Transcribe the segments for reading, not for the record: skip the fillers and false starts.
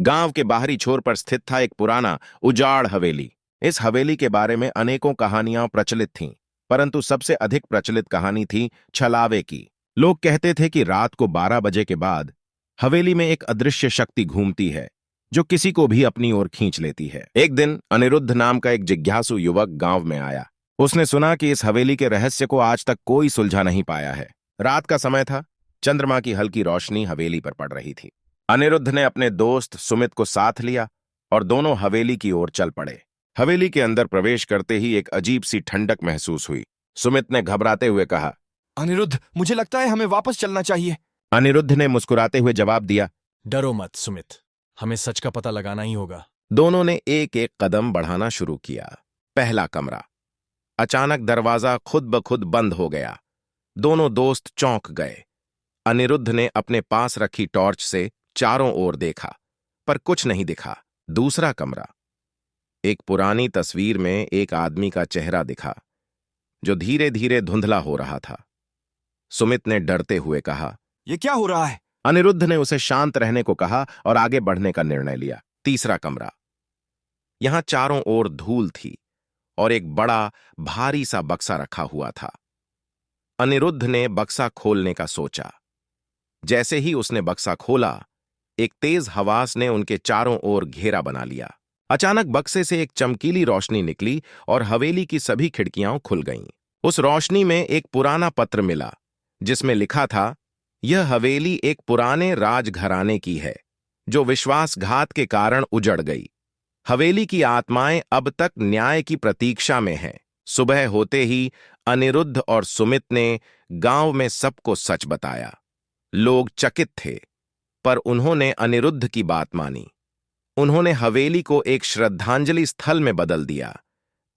गांव के बाहरी छोर पर स्थित था एक पुराना उजाड़ हवेली। इस हवेली के बारे में अनेकों कहानियां प्रचलित थीं, परंतु सबसे अधिक प्रचलित कहानी थी छलावे की। लोग कहते थे कि रात को 12 बजे के बाद हवेली में एक अदृश्य शक्ति घूमती है, जो किसी को भी अपनी ओर खींच लेती है। एक दिन अनिरुद्ध नाम का एक जिज्ञासु युवक गांव में आया। उसने सुना कि इस हवेली के रहस्य को आज तक कोई सुलझा नहीं पाया है। रात का समय था, चंद्रमा की हल्की रोशनी हवेली पर पड़ रही थी। अनिरुद्ध ने अपने दोस्त सुमित को साथ लिया और दोनों हवेली की ओर चल पड़े। हवेली के अंदर प्रवेश करते ही एक अजीब सी ठंडक महसूस हुई। सुमित ने घबराते हुए कहा, अनिरुद्ध, मुझे लगता है हमें वापस चलना चाहिए। अनिरुद्ध ने मुस्कुराते हुए जवाब दिया, डरो मत सुमित, हमें सच का पता लगाना ही होगा। दोनों ने एक एक कदम बढ़ाना शुरू किया। पहला कमरा। अचानक दरवाजा खुद ब खुद बंद हो गया। दोनों दोस्त चौंक गए। अनिरुद्ध ने अपने पास रखी टॉर्च से चारों ओर देखा, पर कुछ नहीं दिखा। दूसरा कमरा। एक पुरानी तस्वीर में एक आदमी का चेहरा दिखा, जो धीरे धीरे धुंधला हो रहा था। सुमित ने डरते हुए कहा, ये क्या हो रहा है? अनिरुद्ध ने उसे शांत रहने को कहा और आगे बढ़ने का निर्णय लिया। तीसरा कमरा। यहां चारों ओर धूल थी और एक बड़ा भारी सा बक्सा रखा हुआ था। अनिरुद्ध ने बक्सा खोलने का सोचा। जैसे ही उसने बक्सा खोला, एक तेज हवास ने उनके चारों ओर घेरा बना लिया। अचानक बक्से से एक चमकीली रोशनी निकली और हवेली की सभी खिड़कियां खुल गईं। उस रोशनी में एक पुराना पत्र मिला, जिसमें लिखा था, यह हवेली एक पुराने राजघराने की है, जो विश्वासघात के कारण उजड़ गई। हवेली की आत्माएं अब तक न्याय की प्रतीक्षा में हैं। सुबह होते ही अनिरुद्ध और सुमित ने गांव में सबको सच बताया। लोग चकित थे, पर उन्होंने अनिरुद्ध की बात मानी। उन्होंने हवेली को एक श्रद्धांजलि स्थल में बदल दिया,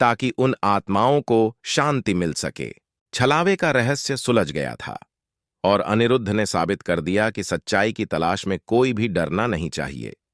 ताकि उन आत्माओं को शांति मिल सके। छलावे का रहस्य सुलझ गया था और अनिरुद्ध ने साबित कर दिया कि सच्चाई की तलाश में कोई भी डरना नहीं चाहिए।